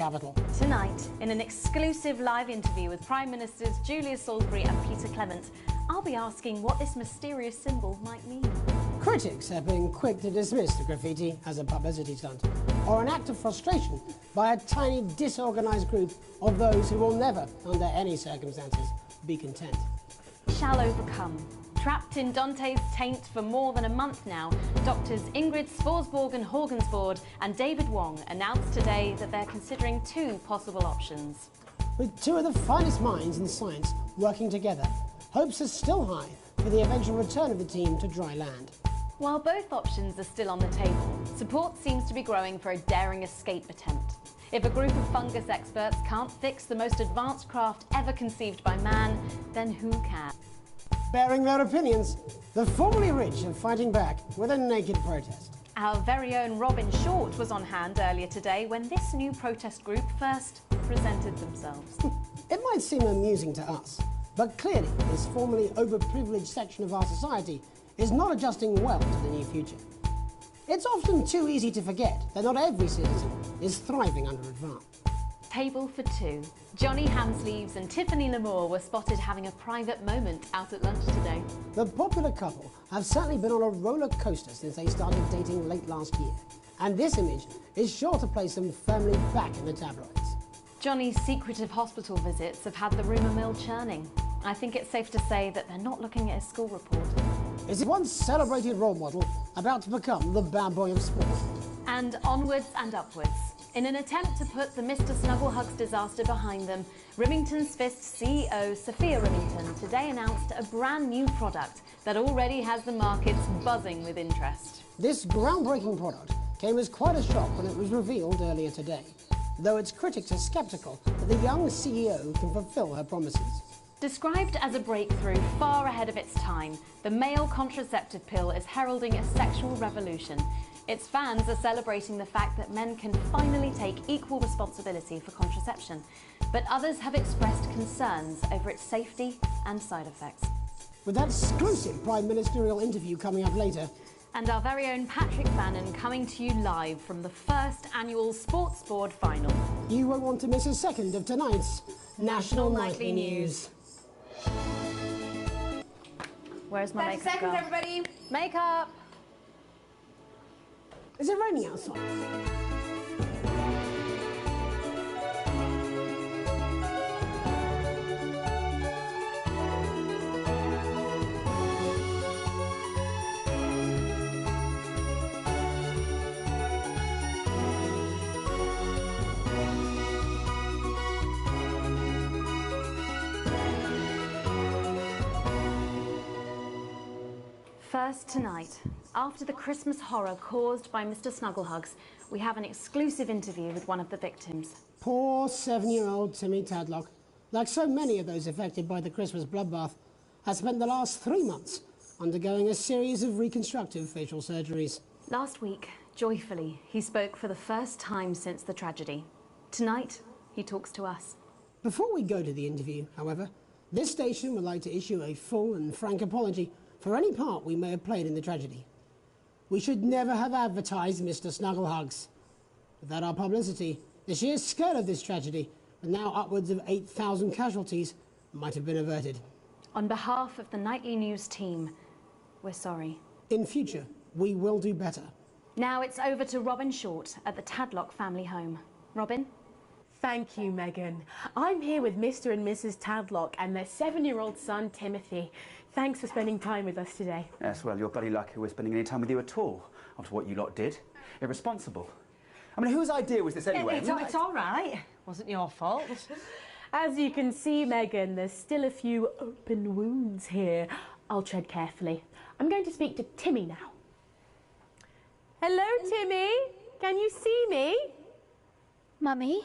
capital. Tonight, in an exclusive live interview with Prime Ministers Julia Salisbury and Peter Clement, I'll be asking what this mysterious symbol might mean. Critics have been quick to dismiss the graffiti as a publicity stunt or an act of frustration by a tiny disorganised group of those who will never, under any circumstances, be content. Shall overcome. Trapped in Dante's taint for more than a month now, doctors Ingrid Svorsborg-Horgensvoord and David Wong announced today that they're considering two possible options. With two of the finest minds in science working together, hopes are still high for the eventual return of the team to dry land. While both options are still on the table, support seems to be growing for a daring escape attempt. If a group of fungus experts can't fix the most advanced craft ever conceived by man, then who can? Bearing their opinions, the formerly rich are fighting back with a naked protest. Our very own Robin Short was on hand earlier today when this new protest group first presented themselves. It might seem amusing to us, but clearly this formerly overprivileged section of our society is not adjusting well to the new future. It's often too easy to forget that not every citizen is thriving under advance. Table for two. Johnny Hansleaves and Tiffany Lamour were spotted having a private moment out at lunch today. The popular couple have certainly been on a roller coaster since they started dating late last year, and this image is sure to place them firmly back in the tabloids. Johnny's secretive hospital visits have had the rumour mill churning. I think it's safe to say that they're not looking at his school report. Is it once celebrated role model about to become the bad boy of sport? And onwards and upwards. In an attempt to put the Mr. Snugglehugs disaster behind them, Rimington's Fist CEO Sophia Rimington today announced a brand new product that already has the markets buzzing with interest. This groundbreaking product came as quite a shock when it was revealed earlier today, though its critics are sceptical that the young CEO can fulfill her promises. Described as a breakthrough far ahead of its time, the male contraceptive pill is heralding a sexual revolution. Its fans are celebrating the fact that men can finally take equal responsibility for contraception, but others have expressed concerns over its safety and side effects. With that exclusive Prime Ministerial interview coming up later, and our very own Patrick Bannon coming to you live from the first annual Sports Board final. You won't want to miss a second of tonight's National Nightly News. Where's my 30 makeup seconds, girl? everybody. Makeup! Is it raining outside? First tonight, after the Christmas horror caused by Mr. Snugglehugs, we have an exclusive interview with one of the victims. Poor 7-year-old Timmy Tadlock, like so many of those affected by the Christmas bloodbath, has spent the last 3 months undergoing a series of reconstructive facial surgeries. Last week, joyfully, he spoke for the first time since the tragedy. Tonight, he talks to us. Before we go to the interview, however, this station would like to issue a full and frank apology for any part we may have played in the tragedy. We should never have advertised Mr. Snugglehugs. Without our publicity, the sheer scale of this tragedy, with now upwards of 8,000 casualties, might have been averted. On behalf of the Nightly News team, we're sorry. In future, we will do better. Now it's over to Robin Short at the Tadlock family home. Robin? Thank you, Megan. I'm here with Mr. and Mrs. Tadlock and their 7-year-old son, Timothy. Thanks for spending time with us today. Yes, well, you're bloody lucky we're spending any time with you at all, after what you lot did. Irresponsible. I mean, whose idea was this anyway? It's all right. Wasn't your fault. As you can see, Megan, there's still a few open wounds here. I'll tread carefully. I'm going to speak to Timmy now. Hello, Timmy. Can you see me? Mummy,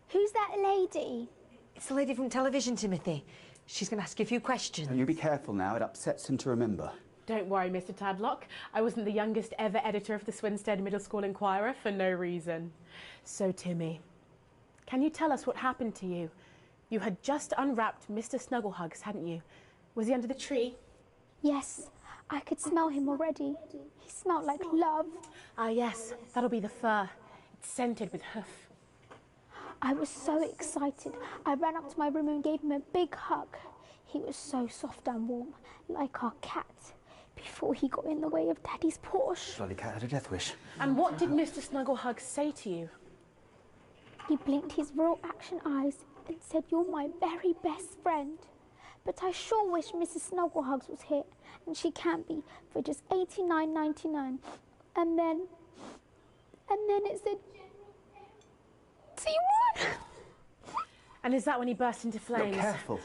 who's that lady? It's the lady from television, Timothy. She's going to ask you a few questions. And you be careful now, it upsets him to remember. Don't worry, Mr. Tadlock. I wasn't the youngest ever editor of the Swinstead Middle School Inquirer for no reason. So, Timmy, can you tell us what happened to you? You had just unwrapped Mr. Snugglehugs, hadn't you? Was he under the tree? Yes, I could smell him already. He smelled like love. Ah, yes, that'll be the fur. It's scented with hoof. I was so excited. I ran up to my room and gave him a big hug. He was so soft and warm, like our cat, before he got in the way of Daddy's Porsche. Bloody cat had a death wish. And what did Mr. Snugglehug say to you? He blinked his real action eyes and said, "You're my very best friend. But I sure wish Mrs. Snugglehugs was here, and she can be, for just $89.99. And then it said, T1. And is that when he burst into flames? Look, careful.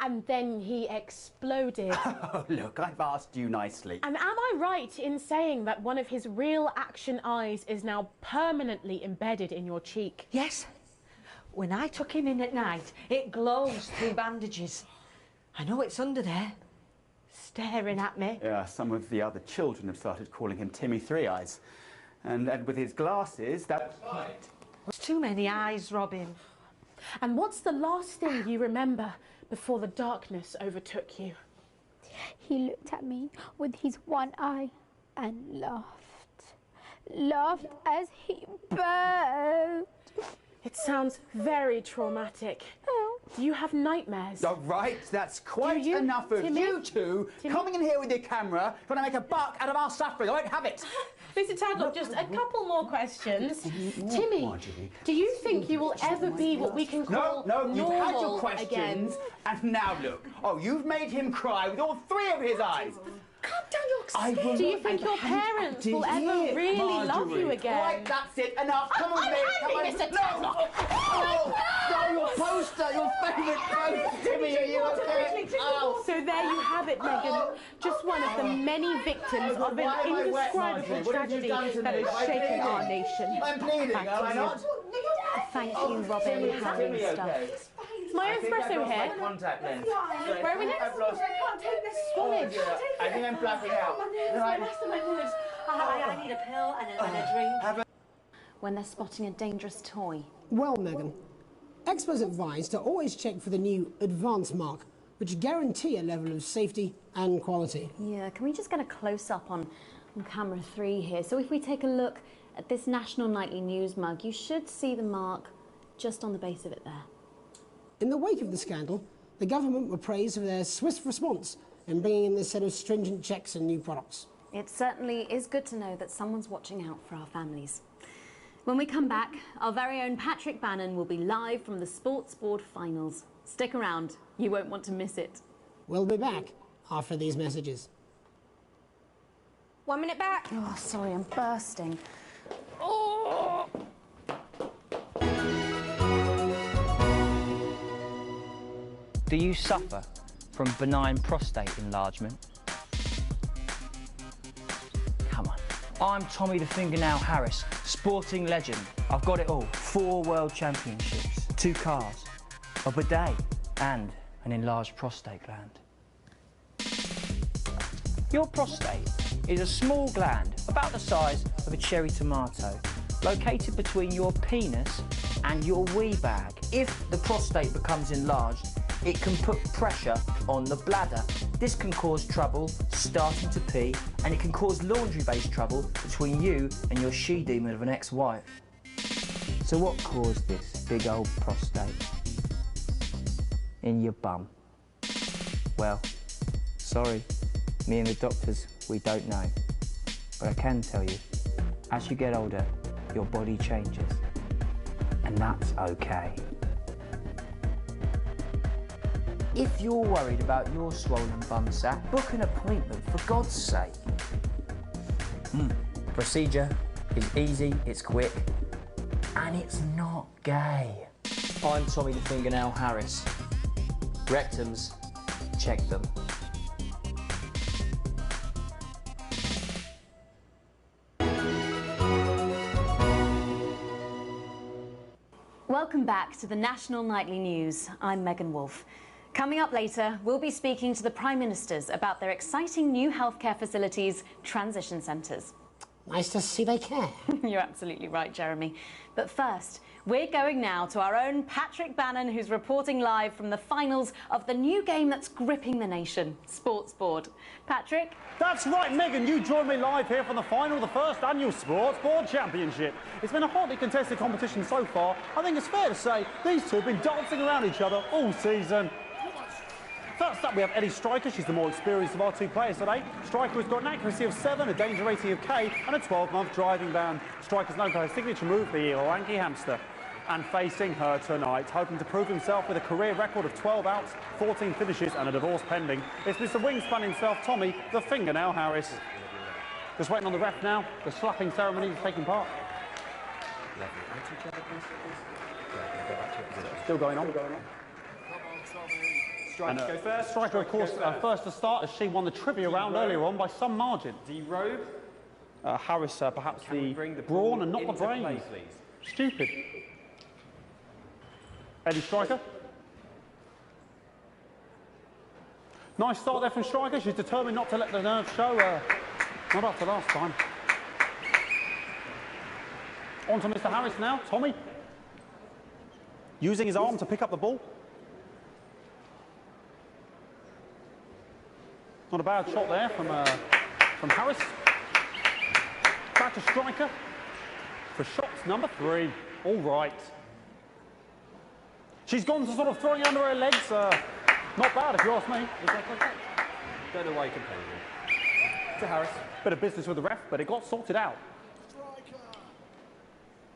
And then he exploded. Oh, look, I've asked you nicely. And am I right in saying that one of his real action eyes is now permanently embedded in your cheek? Yes. When I took him in at night, it glows through bandages. I know it's under there, staring at me. Yeah, some of the other children have started calling him Timmy Three Eyes. And with his glasses, that's right. There's too many eyes, Robin. And what's the last thing you remember before the darkness overtook you? He looked at me with his one eye and laughed. Laughed as he burned. It sounds very traumatic. Oh. Do you have nightmares? All right, that's quite you, enough of Timmy? you two coming in here with your camera, trying to make a buck out of our suffering. I won't have it. Mr. Tadlock, just a couple more questions. Timmy, Marjorie. do you think you will ever be what we can call No, you've had your normal questions, again? and now look. Oh, you've made him cry with all three of his eyes. Calm down, you're excited. Do you think your parents will ever really love you again? Right, that's it. Enough. Come on, I'm Mick. happy, Come on. Mr. Tadlock. No, your poster, your favourite poster. Timmy, are you okay? Oh. So there you have it, Megan. Just one of the many victims of an Why am I wet, Marjorie? indescribable What have you tragedy done to that me? has I'm shaken pleading. our nation. I'm pleading, am I not? Thank you, Robin, Timmy, Harry and Timmy, stuff. okay. Is my espresso My here? contact lens. Where are we next? I've lost. Swanage. I think I'm blacking out. I need a pill and a drink. When they're spotting a dangerous toy. Well, Megan, experts advise to always check for the new Advanced mark, which guarantee a level of safety and quality. Yeah, can we just get a close-up on camera 3 here? So if we take a look at this National Nightly News mug, you should see the mark just on the base of it there. In the wake of the scandal, the government were praised for their swift response in bringing in this set of stringent checks and new products. It certainly is good to know that someone's watching out for our families. When we come back, our very own Patrick Bannon will be live from the Sports Board finals. Stick around, you won't want to miss it. We'll be back after these messages. 1 minute back. Oh, sorry, I'm bursting. Do you suffer from benign prostate enlargement? Come on. I'm Tommy the Fingernail Harris, sporting legend. I've got it all. 4 world championships, 2 cars, a bidet, and an enlarged prostate gland. Your prostate is a small gland about the size of a cherry tomato, located between your penis and your wee bag. If the prostate becomes enlarged, it can put pressure on the bladder. This can cause trouble starting to pee, and it can cause laundry-based trouble between you and your she-demon of an ex-wife. So what caused this big old prostate in your bum? Well, sorry, me and the doctors, we don't know. But I can tell you, as you get older, your body changes. And that's okay. If you're worried about your swollen bum sack, book an appointment for God's sake. Procedure is easy, it's quick, and it's not gay. I'm Tommy the Fingernail Harris. Rectums, check them. Welcome back to the National Nightly News. I'm Megan Wolfe. Coming up later, we'll be speaking to the Prime Ministers about their exciting new healthcare facilities, transition centres. Nice to see they care. You're absolutely right, Jeremy. But first, We're going now to our own Patrick Bannon, who's reporting live from the finals of the new game that's gripping the nation, Sports Board. Patrick? That's right, Megan. You join me live here from the final of the first annual Sports Board Championship. It's been a hotly contested competition so far. I think it's fair to say these two have been dancing around each other all season. First up, we have Eddie Striker. She's the more experienced of our two players today. Striker has got an accuracy of 7, a danger rating of K, and a 12-month driving ban. Striker's known for her signature move, the lanky hamster. And facing her tonight, hoping to prove himself with a career record of 12 outs, 14 finishes, and a divorce pending, it's Mr. Wingspan himself, Tommy, the Fingernail Harris. Just waiting on the ref now. The slapping ceremony is taking part. Still going on. Striker, go first. Striker, of course, first to start, as she won the trivia round earlier on by some margin. D-robe. Harris, perhaps the brawn and not the brains. Stupid. Eddie Striker. Nice start there from Striker. She's determined not to let the nerves show. Not after last time. On to Mr. Harris now. Tommy. Using his arm to pick up the ball. Not a bad shot there from Harris. Back to Striker for shots number 3. All right. She's gone to sort of throwing under her legs. Not bad, if you ask me. Is that contact? Don't know why you complain. To Harris. Bit of business with the ref, but it got sorted out.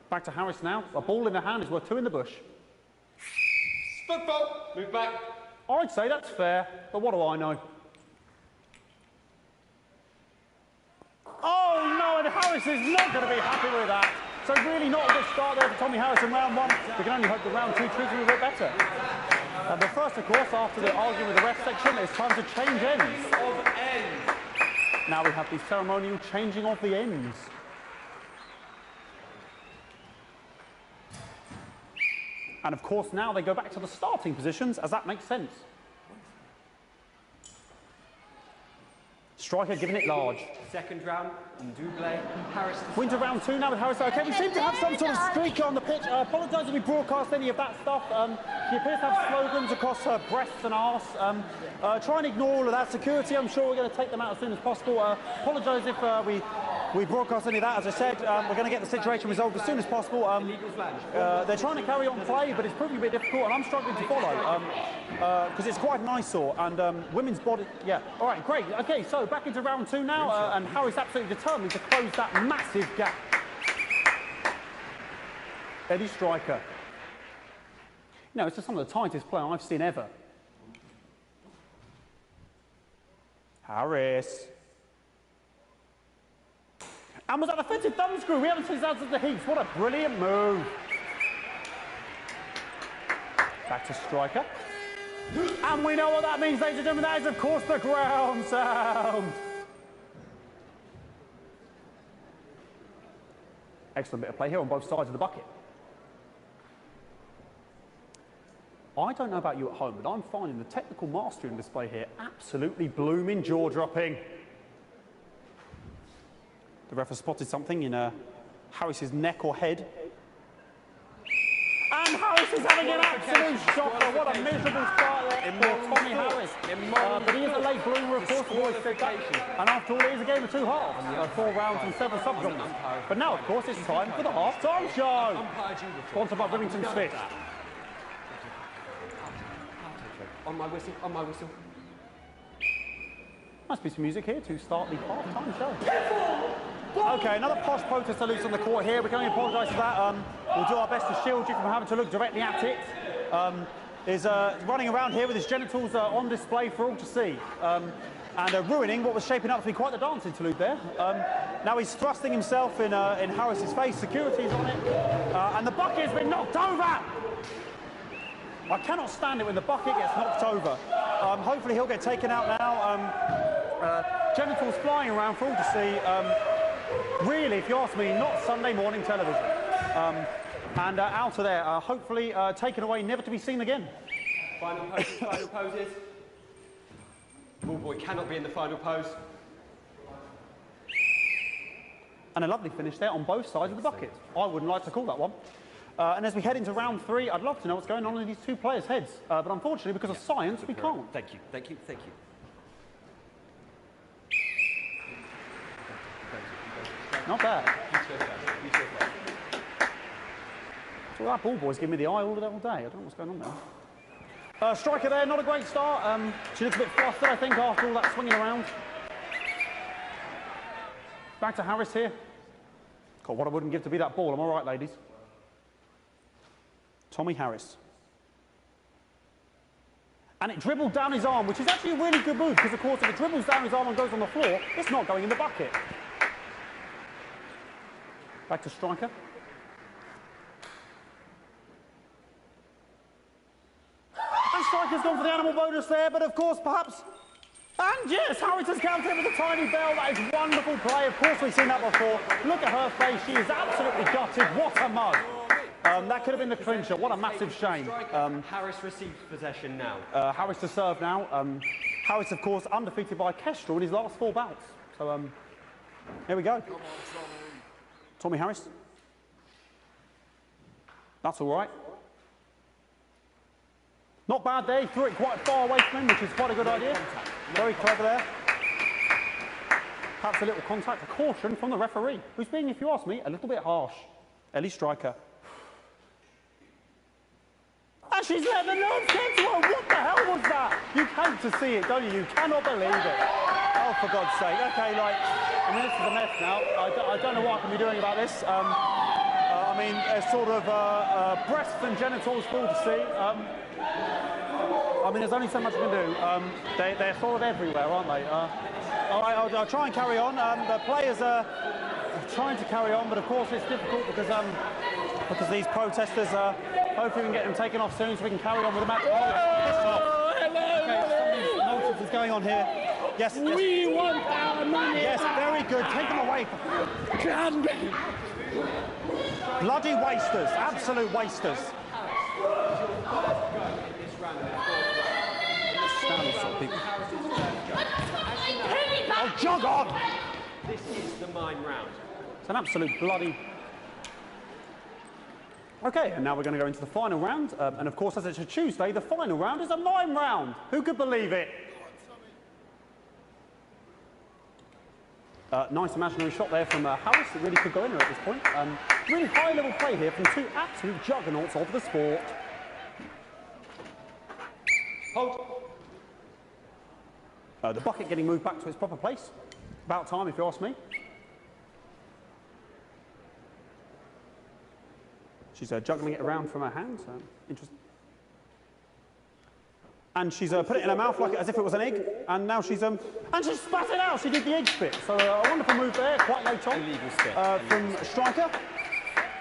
Back to Harris now. A ball in the hand is worth 2 in the bush. Football. Move back. I'd say that's fair, but what do I know? Oh no, and Harris is not going to be happy with that. So really not a good start there for Tommy Harris in round 1. We can only hope that round 2 treats him a bit better. But first, of course, after the arguing with the ref section, it's time to change ends. Of ends. Now we have the ceremonial changing of the ends. And of course, now they go back to the starting positions, as that makes sense. Striker giving it large. Second round, double. Harris. Winter round 2 now with Harris. Okay, we seem to have some sort of streak on the pitch. I apologise if we broadcast any of that stuff. She appears to have slogans across her breasts and arse. Try and ignore all of that. Security, I'm sure we're going to take them out as soon as possible. Apologise if we broadcast any of that. As I said, we're going to get the situation resolved as soon as possible. They're trying to carry on play, but it's proving a bit difficult, and I'm struggling to follow because it's quite an eyesore. And women's body, yeah. All right, great. Okay, so back into round 2 now, and Harry's absolutely determined to close that massive gap. Eddie Striker. You know, it's just some of the tightest play I've seen ever. Harris. And was that the fitted thumb screw? We haven't seen that since the heats. What a brilliant move. Back to Striker. And we know what that means, ladies and gentlemen. That is, of course, the ground sound. Excellent bit of play here on both sides of the bucket. I don't know about you at home, but I'm finding the technical mastery on display here absolutely blooming jaw-dropping. The ref has spotted something in Harris's neck or head. And Harris is having an absolute shocker. What a miserable start there for Tommy Harris. But he is a late bloomer, of course, the boys said that. And after all, it is a game of 2 halves. 4 rounds and 7 subgenres. But now, of course, it's time for the half-time show. Sponsored by Brimington Smith. On my whistle, on my whistle. Nice piece of music here to start the half-time show. Okay, another posh protester loose on the court here. We can only apologise for that. We'll do our best to shield you from having to look directly at it. Is running around here with his genitals on display for all to see. And ruining what was shaping up to be quite the dance interlude there. Now he's thrusting himself in Harris's face. Security's on it. And the bucket has been knocked over! I cannot stand it when the bucket gets knocked over. Hopefully he'll get taken out now. Genitals flying around for all to see. Really, if you ask me, not Sunday morning television. And out of there, hopefully taken away, never to be seen again. Final poses, final poses. Ball boy cannot be in the final pose. And a lovely finish there on both sides of the bucket. I wouldn't like to call that one. And as we head into round 3, I'd love to know what's going on in these two players' heads. But unfortunately, because of science, we can't. Thank you, thank you, thank you. Not bad. So that ball boy's giving me the eye all day. I don't know what's going on there. Striker there, not a great start. She looks a bit flustered, I think, after all that swinging around. Back to Harris here. God, what I wouldn't give to be that ball. Am I right, ladies? Tommy Harris. And it dribbled down his arm, which is actually a really good move, because, of course, if it dribbles down his arm and goes on the floor, it's not going in the bucket. Back to striker. And striker's gone for the animal bonus there, but of course, perhaps... And yes, Harris has countered with a tiny bell. That is wonderful play. Of course, we've seen that before. Look at her face. She is absolutely gutted. What a mug. That could have been the clincher. What a massive shame. Harris receives possession now. Harris to serve now. Harris, of course, undefeated by Kestrel in his last 4 bouts. So, here we go. Tommy Harris. That's all right. Not bad there. He threw it quite far away from him, which is quite a good idea. Very clever there. Perhaps a little contact, a caution from the referee, who's being, if you ask me, a little bit harsh. Ellie Striker. And she's let the nerves get to her. What the hell was that? You hate to see it, don't you? You cannot believe it. Oh, for God's sake. Okay, like, I mean, this is a mess now. I don't know what I can be doing about this. I mean, it's sort of breasts and genitals full to see. I mean, there's only so much I can do. They're sort of everywhere, aren't they? All right, I'll try and carry on. The players are trying to carry on, but of course it's difficult because these protesters, hopefully we can get them taken off soon so we can carry on with the match. Okay, something nonsense is going on here. Yes. We want our money. Yes, very good. Take them away. Bloody wasters, absolute wasters. Oh, jog on! This is the mime round. It's an absolute bloody... Okay, and now we're going to go into the final round. And of course, as it's a Tuesday, the final round is a mime round. Who could believe it? Nice imaginary shot there from Harris. It really could go in there at this point. Really high-level play here from 2 absolute juggernauts of the sport. Hold. The bucket getting moved back to its proper place. About time, if you ask me. She's juggling it around from her hands. Interesting. And she's put it in her mouth like as if it was an egg. And now she's and she spat it out. She did the egg spit. So a wonderful move there, quite late on. Illegal spit. From striker.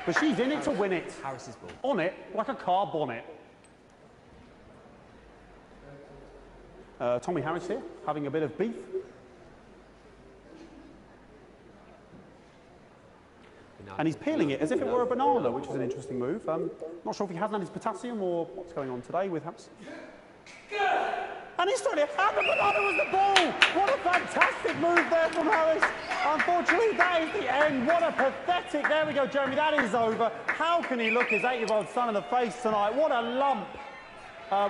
But she's in it to win it. Harris's ball. On it like a car bonnet. Tommy Harris here, having a bit of beef. And he's peeling it as if it were a banana, which is an interesting move. Not sure if he hasn't had his potassium or what's going on today with Harris. And he's trying to... And the banana was the ball! What a fantastic move there from Harris. Unfortunately, that is the end. What a pathetic... There we go, Jeremy, that is over. How can he look his 8-year-old son in the face tonight? What a lump.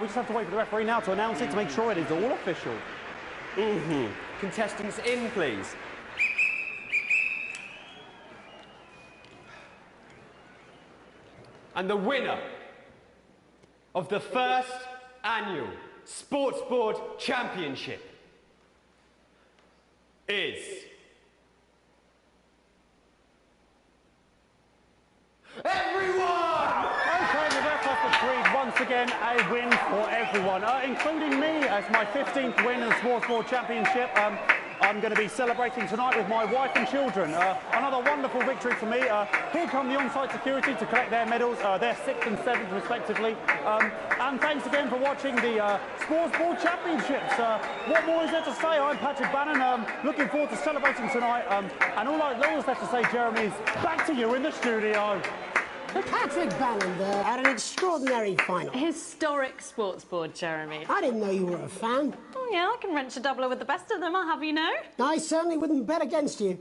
We just have to wait for the referee now to announce it to make sure it is all official. Contestants in, please. And the winner of the first annual Sports Board Championship is... everyone! Okay, the ref has decreed once again a win for everyone, including me as my 15th win in the Sports Board Championship. I'm going to be celebrating tonight with my wife and children. Another wonderful victory for me. Here come the on-site security to collect their medals, their 6th and 7th respectively. And thanks again for watching the Sports Board Championships. What more is there to say? I'm Patrick Bannon, looking forward to celebrating tonight. And all that's left to say, Jeremy, is back to you in the studio. Patrick Bannon there had an extraordinary final. Historic sports board, Jeremy. I didn't know you were a fan. Oh, yeah, I can wrench a doubler with the best of them, I'll have you know. I certainly wouldn't bet against you.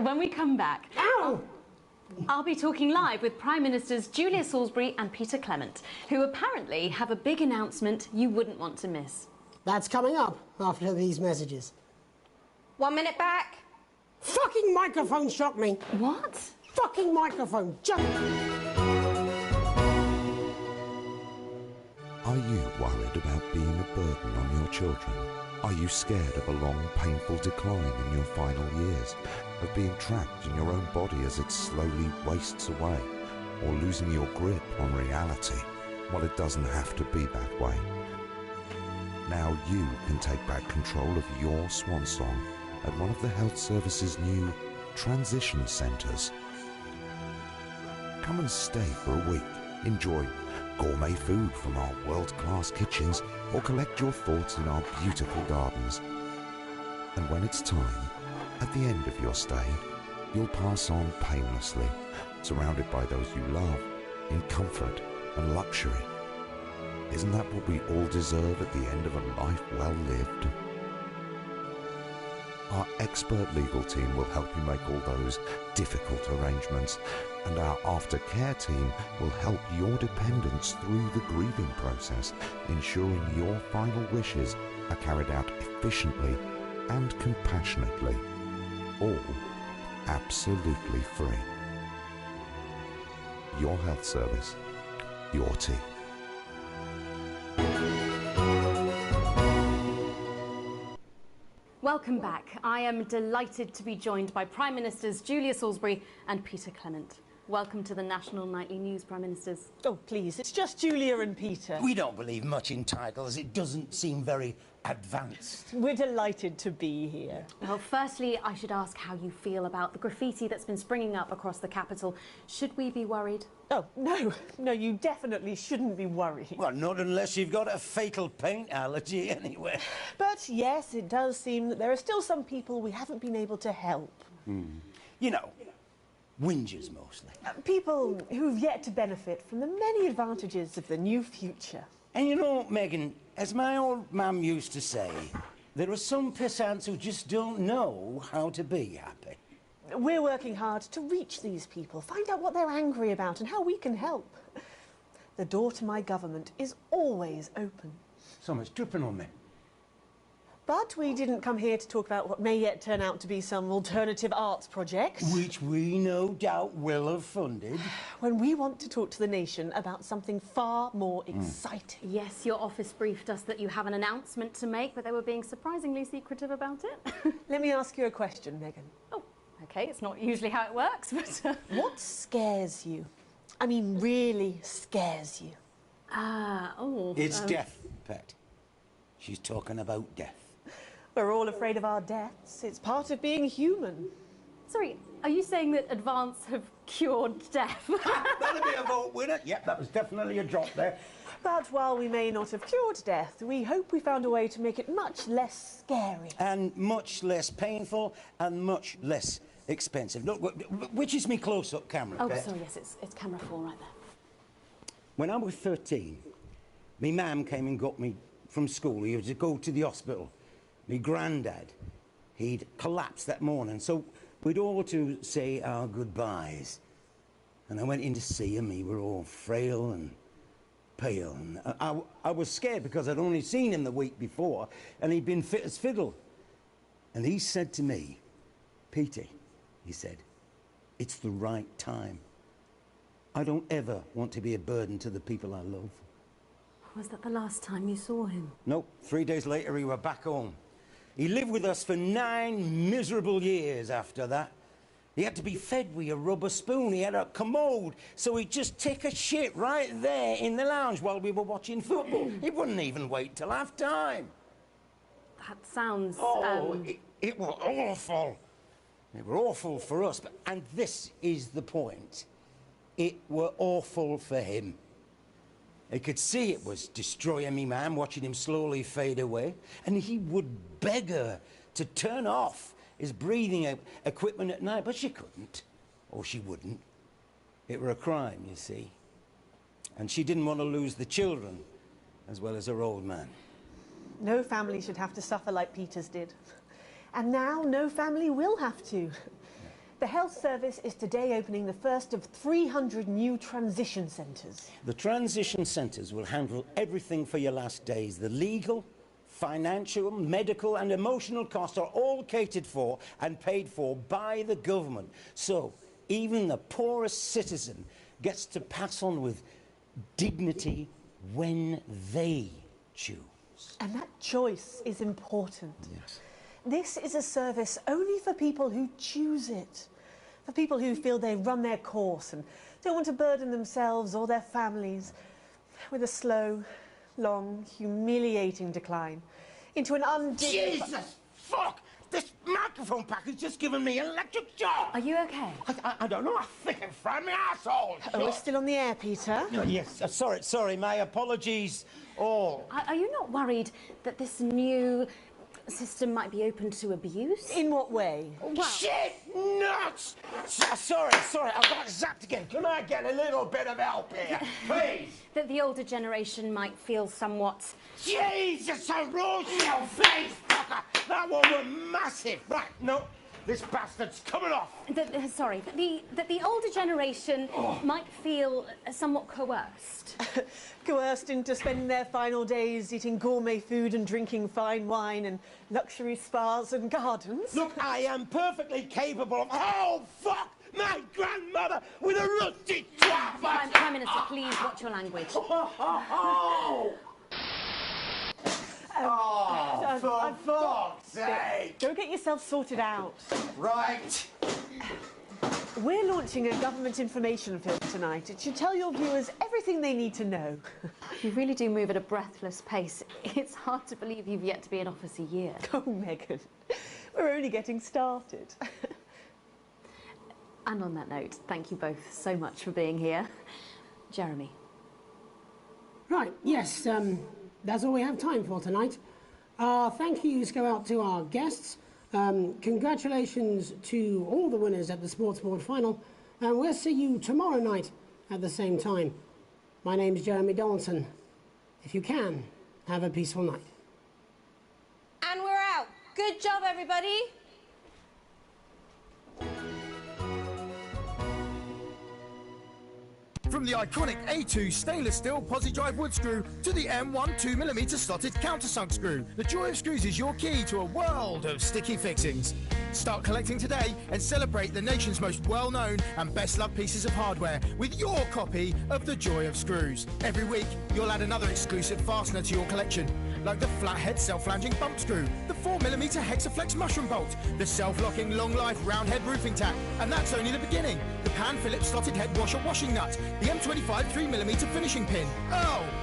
When we come back... Ow! I'll be talking live with Prime Ministers Julia Salisbury and Peter Clement, who apparently have a big announcement you wouldn't want to miss. That's coming up after these messages. 1 minute back. Fucking microphone shocked me. What? Fucking microphone. Just... Are you worried about being a burden on your children? Are you scared of a long, painful decline in your final years? Of being trapped in your own body as it slowly wastes away? Or losing your grip on reality? Well, it doesn't have to be that way. Now you can take back control of your swan song at one of the Health Service's new transition centres. Come and stay for a week. Enjoy gourmet food from our world-class kitchens, or collect your thoughts in our beautiful gardens. And when it's time, at the end of your stay, you'll pass on painlessly, surrounded by those you love, in comfort and luxury. Isn't that what we all deserve at the end of a life well lived? Our expert legal team will help you make all those difficult arrangements, and our aftercare team will help your dependents through the grieving process, ensuring your final wishes are carried out efficiently and compassionately, all absolutely free. Your health service, your team. Welcome back. I am delighted to be joined by Prime Ministers Julia Salisbury and Peter Clement. Welcome to the National Nightly News, Prime Ministers. Oh, please, it's just Julia and Peter. We don't believe much in titles. It doesn't seem very advanced. We're delighted to be here. Well, firstly, I should ask how you feel about the graffiti that's been springing up across the capital. Should we be worried? Oh, no, you definitely shouldn't be worried. Well, not unless you've got a fatal paint allergy anyway. But yes, it does seem that there are still some people we haven't been able to help. You know, whingers mostly. People who've yet to benefit from the many advantages of the new future. And you know, Megan, as my old mum used to say, there are some pissants who just don't know how to be happy. We're working hard to reach these people, find out what they're angry about and how we can help. The door to my government is always open. Someone's tripping on me. But we didn't come here to talk about what may yet turn out to be some alternative arts project. Which we no doubt will have funded. When we want to talk to the nation about something far more exciting. Yes, your office briefed us that you have an announcement to make, but they were being surprisingly secretive about it. Let me ask you a question, Megan. Oh, OK, it's not usually how it works, but... What scares you? I mean, really scares you? It's death, Pet. She's talking about death. We're all afraid of our deaths. It's part of being human. Sorry, are you saying that Advance have cured death? That'll be a vote winner. Yep, that was definitely a drop there. But while we may not have cured death, we hope we found a way to make it much less scary. And much less painful and much less expensive. Look, which is me close-up camera, Oh, Pet? sorry, yes, it's camera 4 right there. When I was 13, me mam came and got me from school. He was to go to the hospital. Me granddad, he'd collapsed that morning, so we'd all to say our goodbyes. And I went in to see him. He were all frail and pale. And I was scared because I'd only seen him the week before, and he'd been fit as fiddle. And he said to me, Peter, he said, it's the right time. I don't ever want to be a burden to the people I love. Was that the last time you saw him? Nope. 3 days later, he were back home. He lived with us for 9 miserable years after that. He had to be fed with a rubber spoon. He had a commode, so he'd just take a shit right there in the lounge while we were watching football. He wouldn't even wait till half-time. That sounds... It was awful. It were awful for us, and this is the point. It were awful for him. He could see it was destroying me, man, watching him slowly fade away. And he would beg her to turn off his breathing equipment at night, but she couldn't, or she wouldn't. It were a crime, you see. And she didn't want to lose the children, as well as her old man. No family should have to suffer like Peter's did. And now no family will have to. The health service is today opening the first of 300 new transition centres. The transition centres will handle everything for your last days. The legal, financial, medical and emotional costs are all catered for and paid for by the government. So even the poorest citizen gets to pass on with dignity when they choose. And that choice is important. Yes. This is a service only for people who choose it, for people who feel they've run their course and don't want to burden themselves or their families with a slow, long, humiliating decline into an undignified... Jesus! Fuck! This microphone pack has just given me an electric shock! Are you okay? I don't know, I think it fried my asshole! Oh, we're still on the air, Peter? Yes, sorry, my apologies all. Are you not worried that this new system might be open to abuse? In what way? Well, shit nuts! Sorry, I've got zapped again. Can I get a little bit of help here, please? That the older generation might feel somewhat... Jesus, a Rochelle face fucker! That one was massive. Right, no, this bastard's coming off. That the older generation might feel somewhat coerced. Coerced into spending their final days eating gourmet food and drinking fine wine and luxury spas and gardens. Look, I am perfectly capable of... Oh, fuck! My grandmother with a rusty twat! Prime Minister, please watch your language. For fuck's sake! Go get yourself sorted out. Right. We're launching a government information film tonight. It should tell your viewers everything they need to know. You really do move at a breathless pace. It's hard to believe you've yet to be in office a year. Oh, Megan, we're only getting started. And on that note, thank you both so much for being here. Jeremy. Right, yes, that's all we have time for tonight. Our thank yous go out to our guests. Congratulations to all the winners at the Sports Board Final, and we'll see you tomorrow night at the same time. My name's Jeremy Donaldson. If you can, have a peaceful night. And we're out. Good job, everybody. From the iconic A2 stainless steel posi drive wood screw to the M1 2mm slotted countersunk screw, the joy of screws is your key to a world of sticky fixings. Start collecting today and celebrate the nation's most well-known and best-loved pieces of hardware with your copy of the Joy of Screws. Every week, you'll add another exclusive fastener to your collection, like the flathead self-flanging bump screw, the 4mm Hexaflex mushroom bolt, the self-locking long-life round-head roofing tack, and that's only the beginning. The Pan Phillips slotted head washer washing nut, the M25 3mm finishing pin,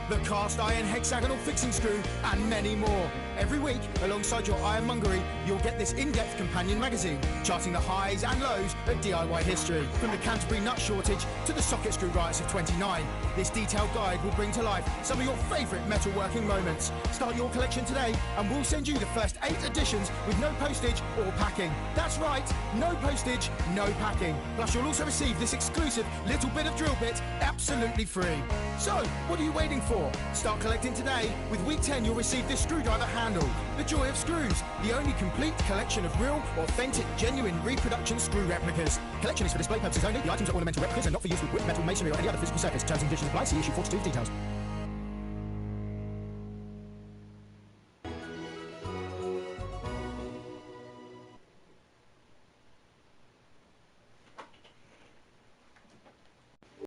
the cast iron hexagonal fixing screw, and many more. Every week, alongside your ironmongery, you'll get this in-depth companion magazine, charting the highs and lows of DIY history, from the Canterbury nut shortage to the socket screw riots of '29. This detailed guide will bring to life some of your favourite metalworking moments. Start your collection today, and we'll send you the first 8 editions with no postage or packing. That's right, no postage, no packing. Plus, you'll also receive this exclusive little bit of drill bit absolutely free. So, what are you waiting for? Start collecting today. With week 10, you'll receive this screwdriver handle, the Joy of Screws, the only complete collection of real, authentic, genuine reproduction screw replicas. Collection is for display purposes only. The items are ornamental replicas and not for use with wood, metal, masonry or any other physical surface. Terms and conditions apply. See issue 42 for details.